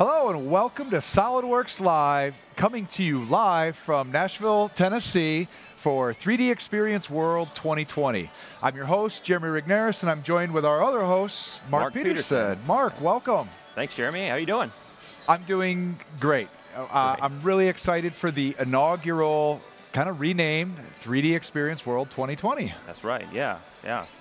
Hello and welcome to Solidworks Live, coming to you live from Nashville, Tennessee for 3D Experience World 2020. I'm your host, Jeremy Rigneris, and I'm joined with our other host, Mark Peterson. Mark, welcome. Thanks, Jeremy. How are you doing? I'm doing great. I'm really excited for the inaugural, kind of renamed 3D Experience World 2020. That's right, yeah.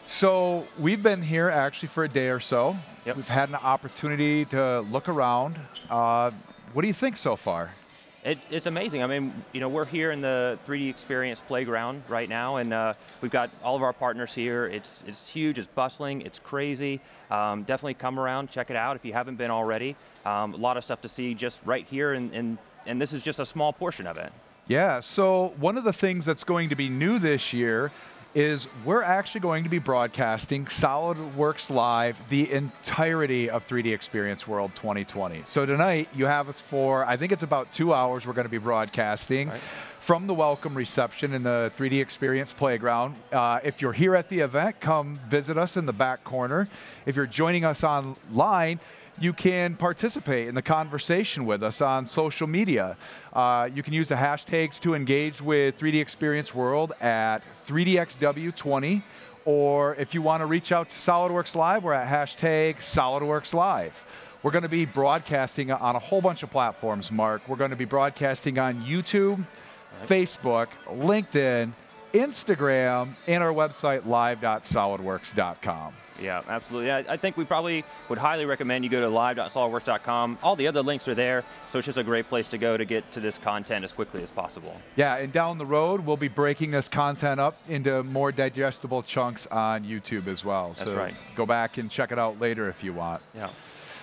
So we've been here actually for a day or so. Yep. We've had an opportunity to look around. What do you think so far? It's amazing. I mean, you know, we're here in the 3D Experience playground right now, and we've got all of our partners here. It's huge, it's bustling, it's crazy. Definitely come around, check it out if you haven't been already. A lot of stuff to see just right here, and this is just a small portion of it. Yeah, so one of the things that's going to be new this year is we're actually going to be broadcasting SolidWorks Live the entirety of 3D Experience World 2020. So tonight you have us for, I think it's about 2 hours we're going to be broadcasting from the welcome reception in the 3D Experience Playground. If you're here at the event, come visit us in the back corner. If you're joining us online, you can participate in the conversation with us on social media. You can use the hashtags to engage with 3D Experience World at 3DXW20, or if you want to reach out to SolidWorks Live, we're at hashtag SolidWorks Live. We're going to be broadcasting on a whole bunch of platforms, Mark. We're going to be broadcasting on YouTube, Facebook, LinkedIn, Instagram, and our website, live.solidworks.com. Yeah, absolutely. I think we probably would highly recommend you go to live.solidworks.com. All the other links are there, so it's just a great place to go to get to this content as quickly as possible. Yeah, and down the road, we'll be breaking this content up into more digestible chunks on YouTube as well. That's right. Go back and check it out later if you want. Yeah.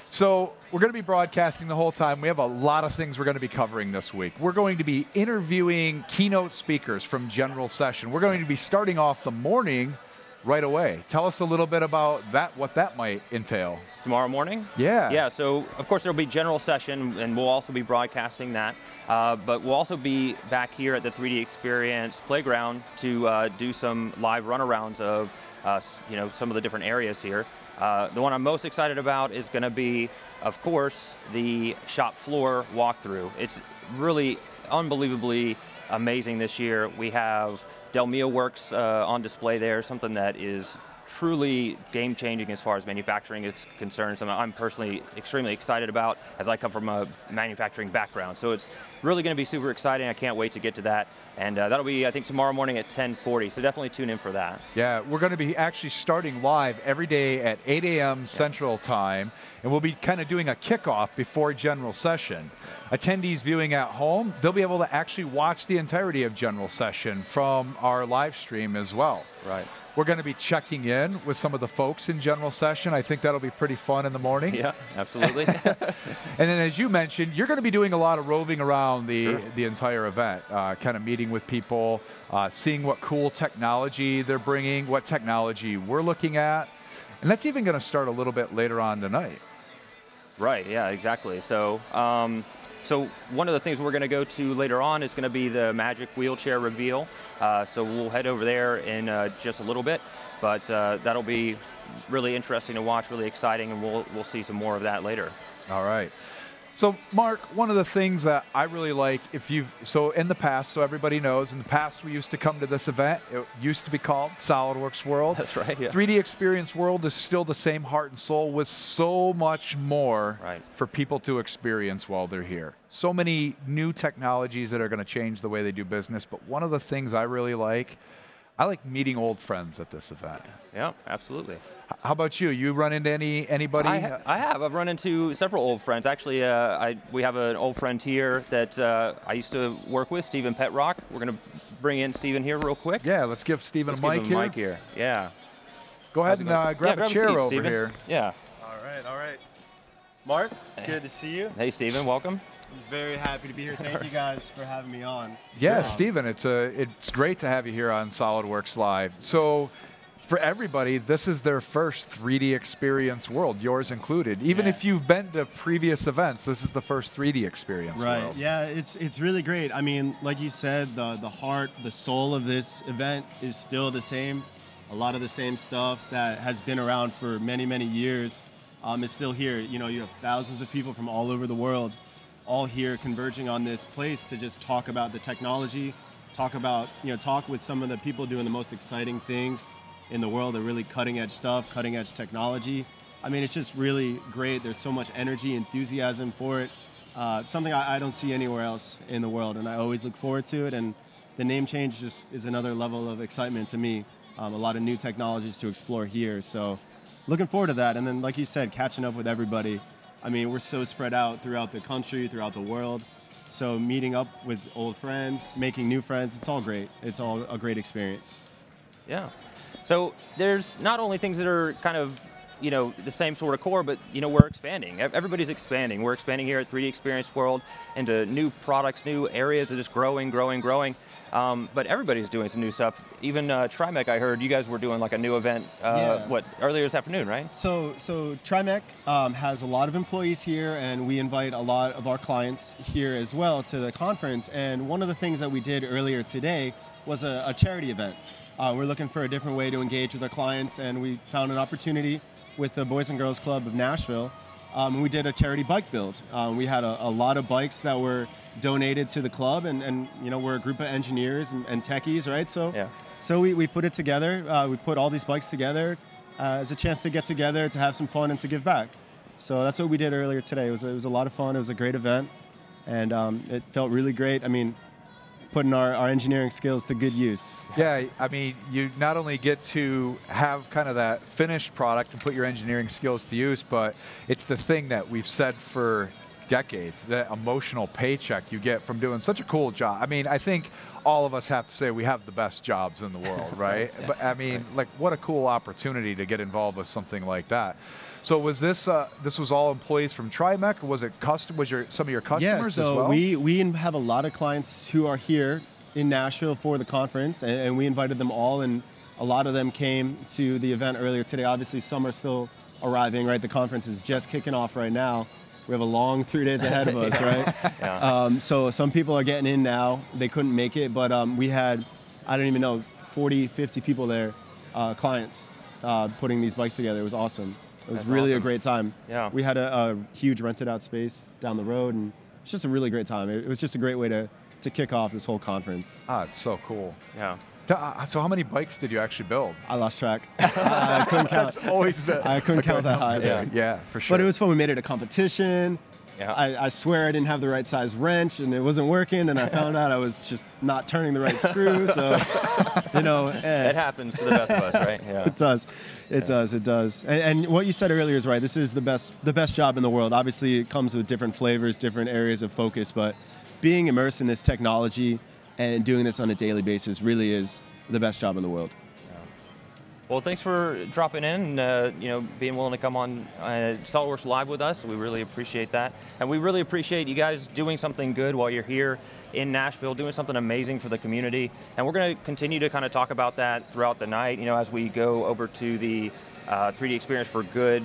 So we're going to be broadcasting the whole time. We have a lot of things we're going to be covering this week. We're going to be interviewing keynote speakers from General Session. We're going to be starting off the morning right away. Tell us a little bit about that, what that might entail. Tomorrow morning? Yeah. Yeah, so of course there'll be General Session, and we'll also be broadcasting that. But we'll also be back here at the 3D Experience Playground to do some live runarounds of some of the different areas here. The one I'm most excited about is going to be, of course, the shop floor walkthrough. It's really unbelievably amazing this year. We have Delmia Works on display there, something that is truly game-changing as far as manufacturing is concerned, something I'm personally extremely excited about as I come from a manufacturing background. So it's really going to be super exciting. I can't wait to get to that. And that'll be, I think, tomorrow morning at 10:40, so definitely tune in for that. Yeah, we're going to be actually starting live every day at 8 a.m. Central Time, and we'll be kind of doing a kickoff before General Session. Attendees viewing at home, they'll be able to actually watch the entirety of General Session from our live stream as well. Right. We're going to be checking in with some of the folks in General Session. I think that'll be pretty fun in the morning. Yeah, absolutely. And then as you mentioned, you're going to be doing a lot of roving around the entire event, kind of meeting with people, seeing what cool technology they're bringing, what technology we're looking at. And that's even going to start a little bit later on tonight. Right, yeah, exactly. So, so one of the things we're going to go to later on is going to be the magic wheelchair reveal. So we'll head over there in just a little bit, but that'll be really interesting to watch, really exciting, and we'll see some more of that later. All right. So Mark, one of the things that I really like, so in the past, so everybody knows, in the past we used to come to this event. It used to be called SolidWorks World. That's right, yeah. 3D Experience World is still the same heart and soul with so much more for people to experience while they're here. So many new technologies that are going to change the way they do business, but one of the things I really like, I like meeting old friends at this event. Yeah, absolutely. How about you? You run into anybody? I have. I've run into several old friends. Actually, we have an old friend here that I used to work with, Stephen Petrock. We're going to bring in Stephen here real quick. Yeah, let's give Stephen a mic here. Yeah. Go ahead and grab a chair over Stephen. here. Yeah. All right. Mark, it's good to see you. Hey, Stephen, welcome. I'm very happy to be here. Thank you guys for having me on. Yeah, Stephen, it's great to have you here on SolidWorks Live. So for everybody, this is their first 3D Experience World, yours included. Even if you've been to previous events, this is the first 3D Experience World. Right, yeah, it's really great. I mean, like you said, the heart, the soul of this event is still the same. A lot of the same stuff that has been around for many, many years. is still here. You know, you have thousands of people from all over the world, all here converging on this place to just talk about the technology, talk with some of the people doing the most exciting things in the world, the really cutting edge stuff, cutting edge technology. I mean, it's just really great. There's so much energy, enthusiasm for it. Something I don't see anywhere else in the world, and I always look forward to it. And the name change just is another level of excitement to me. A lot of new technologies to explore here. So looking forward to that. And then, like you said, catching up with everybody. I mean, we're so spread out throughout the country, throughout the world. So meeting up with old friends, making new friends, it's all great. It's all a great experience. Yeah. So there's not only things that are kind of, you know, the same sort of core, but, you know, we're expanding. Everybody's expanding. We're expanding here at 3D Experience World into new products, new areas that are just growing. But everybody's doing some new stuff. Even Trimec, I heard you guys were doing like a new event, earlier this afternoon, right? So Trimec has a lot of employees here, and we invite a lot of our clients here as well to the conference. And one of the things that we did earlier today was a charity event. We're looking for a different way to engage with our clients, and we found an opportunity with the Boys and Girls Club of Nashville. We did a charity bike build. We had a lot of bikes that were donated to the club, and you know, we're a group of engineers and techies, right? So we put it together. We put all these bikes together as a chance to get together, to have some fun, and to give back. So that's what we did earlier today. It was a lot of fun. It was a great event, and it felt really great. I mean, putting our engineering skills to good use. Yeah, I mean, you not only get to have kind of that finished product and put your engineering skills to use, but it's the thing that we've said for decades, the emotional paycheck you get from doing such a cool job. I mean, I think all of us have to say we have the best jobs in the world, right? Yeah. But I mean, like, what a cool opportunity to get involved with something like that. So was this was all employees from Trimec, or was it some of your customers as well? Yeah, so we have a lot of clients who are here in Nashville for the conference, and we invited them all, and a lot of them came to the event earlier today. Obviously, some are still arriving, right? The conference is just kicking off right now. We have a long 3 days ahead of us, right? Yeah. So some people are getting in now. They couldn't make it, but we had, I don't even know, 40, 50 people there, clients, putting these bikes together. It was awesome. It was really a great time. Yeah. We had a huge rented out space down the road, and it's just a really great time. It was just a great way to kick off this whole conference. Ah, it's so cool. Yeah. So how many bikes did you actually build? I lost track. I couldn't count. That's always I couldn't count that high. Yeah, for sure. But it was fun. We made it a competition. Yeah. I swear I didn't have the right size wrench, and it wasn't working, and I found out I was just not turning the right screw. So, you know. It happens to the best of us, right? Yeah. It does. It does. And what you said earlier is right. This is the best job in the world. Obviously, it comes with different flavors, different areas of focus, but being immersed in this technology and doing this on a daily basis really is the best job in the world. Well, thanks for dropping in and you know, being willing to come on Solidworks Live with us. We really appreciate that. And we really appreciate you guys doing something good while you're here in Nashville, doing something amazing for the community. And we're going to continue to kind of talk about that throughout the night, you know, as we go over to the 3D Experience for Good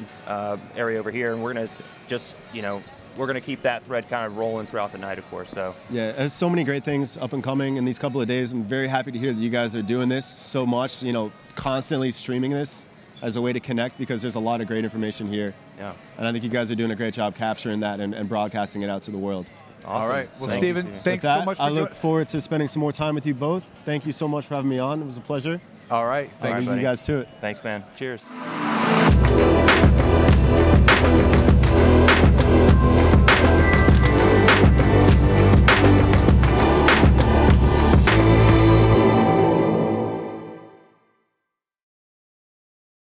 area over here. And we're going to just, you know, we're going to keep that thread kind of rolling throughout the night, of course. So yeah, there's so many great things up and coming in these couple of days. I'm very happy to hear that you guys are doing this so much, you know, constantly streaming this as a way to connect, because there's a lot of great information here. Yeah. And I think you guys are doing a great job capturing that and broadcasting it out to the world. Awesome. All right. Well, Thank Steven, you. thanks With that, so much for I look forward to spending some more time with you both. Thank you so much for having me on. It was a pleasure. All right. I'll Thanks. leave you guys to it. Thanks, man. Cheers.